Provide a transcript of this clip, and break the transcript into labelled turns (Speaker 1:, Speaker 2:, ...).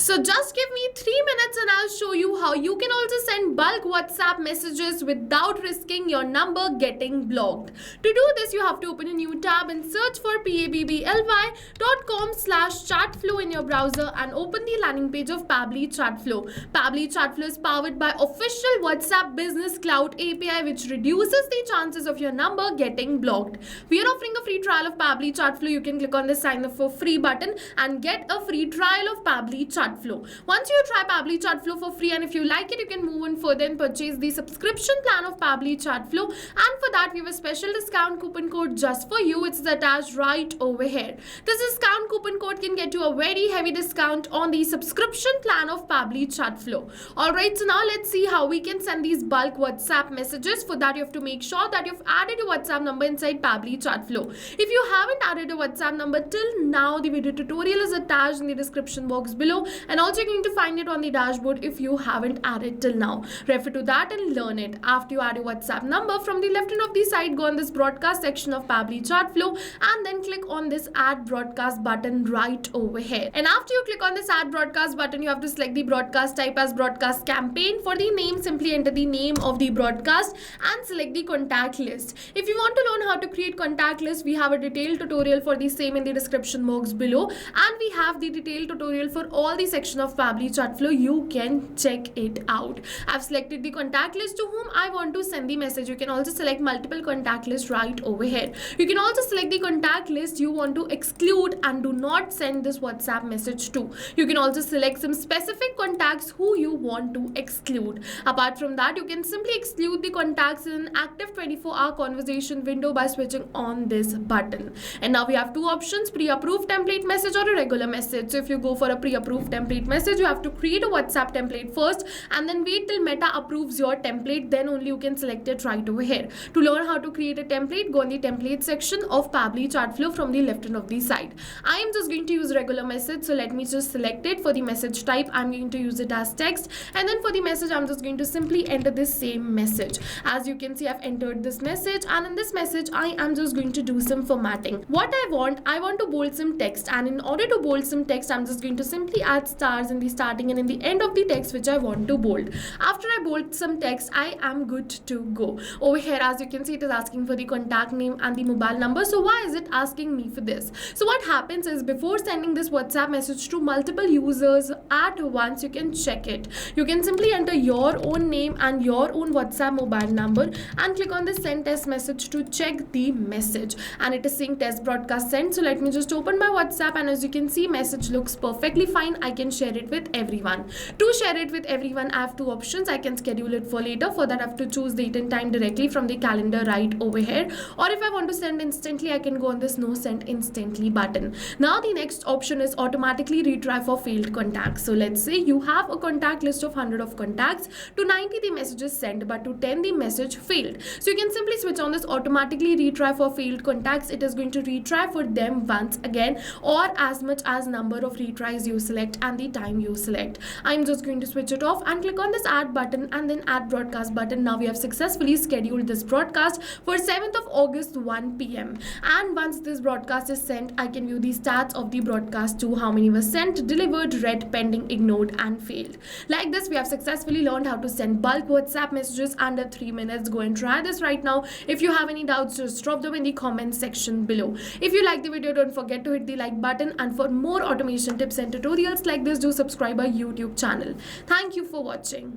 Speaker 1: So just give me 3 minutes and I'll show you how you can also send bulk WhatsApp messages without risking your number getting blocked. To do this, you have to open a new tab and search for pabbly.com/chatflow in your browser and open the landing page of Pabbly Chatflow. Pabbly Chatflow is powered by official WhatsApp Business Cloud API, which reduces the chances of your number getting blocked. We are offering a free trial of Pabbly Chatflow. You can click on the sign up for free button and get a free trial of Pabbly Chatflow. Once you try Pabbly Chatflow for free, and if you like it, you can move on further and purchase the subscription plan of Pabbly Chatflow. And for that, we have a special discount coupon code just for you. It's attached right over here. This discount coupon code can get you a very heavy discount on the subscription plan of Pabbly Chatflow. Alright, so now let's see how we can send these bulk WhatsApp messages. For that, you have to make sure that you've added your WhatsApp number inside Pabbly Chatflow. If you haven't added a WhatsApp number till now, the video tutorial is attached in the description box below, and also you're going to find it on the dashboard if you haven't added till now. Refer to that and learn it. After you add your WhatsApp number, from the left end of the side, go on this broadcast section of Pabbly Chatflow and then click on this add broadcast button right over here. And after you click on this add broadcast button, you have to select the broadcast type as broadcast campaign. For the name, simply enter the name of the broadcast and select the contact list. If you want to learn how to create contact list, we have a detailed tutorial for the same in the description box below, and we have the detailed tutorial for all the section of Pabbly Chatflow. You can check it out. I've selected the contact list to whom I want to send the message. You can also select multiple contact lists right over here. You can also select the contact list you want to exclude and do not send this WhatsApp message to. You can also select some specific contacts who you want to exclude. Apart from that, you can simply exclude the contacts in an active 24-hour conversation window by switching on this button. And now we have two options: pre-approved template message or a regular message. So if you go for a pre-approved template message, you have to create a WhatsApp template first and then wait till Meta approves your template. Then only you can select it right over here. To learn how to create a template, go on the template section of Pabbly Chatflow from the left end of the side. I am just going to use regular message, so let me just select it. For the message type, I'm going to use it as text, and then for the message, I'm just going to simply enter this same message. As you can see, I've entered this message, and in this message, I am just going to do some formatting. What I want to bold some text, and in order to bold some text, I'm just going to simply add stars in the starting and in the end of the text which I want to bold. After I bold some text, I am good to go. Over here, as you can see, it is asking for the contact name and the mobile number. So why is it asking me for this? So what happens is, before sending this WhatsApp message to multiple users at once, you can check it. You can simply enter your own name and your own WhatsApp mobile number and click on the send test message to check the message, and it is saying test broadcast sent. So let me just open my WhatsApp, and as you can see, message looks perfectly fine. I can share it with everyone. To share it with everyone, I have two options. I can schedule it for later. For that, I have to choose date and time directly from the calendar right over here, or if I want to send instantly, I can go on this no send instantly button. Now the next option is automatically retry for failed contacts. So let's say you have a contact list of 100 of contacts. To 90 the message is sent, but to 10 the message failed. So you can simply switch on this automatically retry for failed contacts. It is going to retry for them once again, or as much as number of retries you select and the time you select. I'm just going to switch it off and click on this add button and then add broadcast button. Now we have successfully scheduled this broadcast for 7th of August 1 p.m. and once this broadcast is sent, I can view the stats of the broadcast to how many were sent, delivered, read, pending, ignored and failed. Like this, we have successfully learned how to send bulk WhatsApp messages under 3 minutes. Go and try this right now. If you have any doubts, just drop them in the comment section below. If you like the video, don't forget to hit the like button, and for more automation tips and tutorials like this, do subscribe our YouTube channel. Thank you for watching.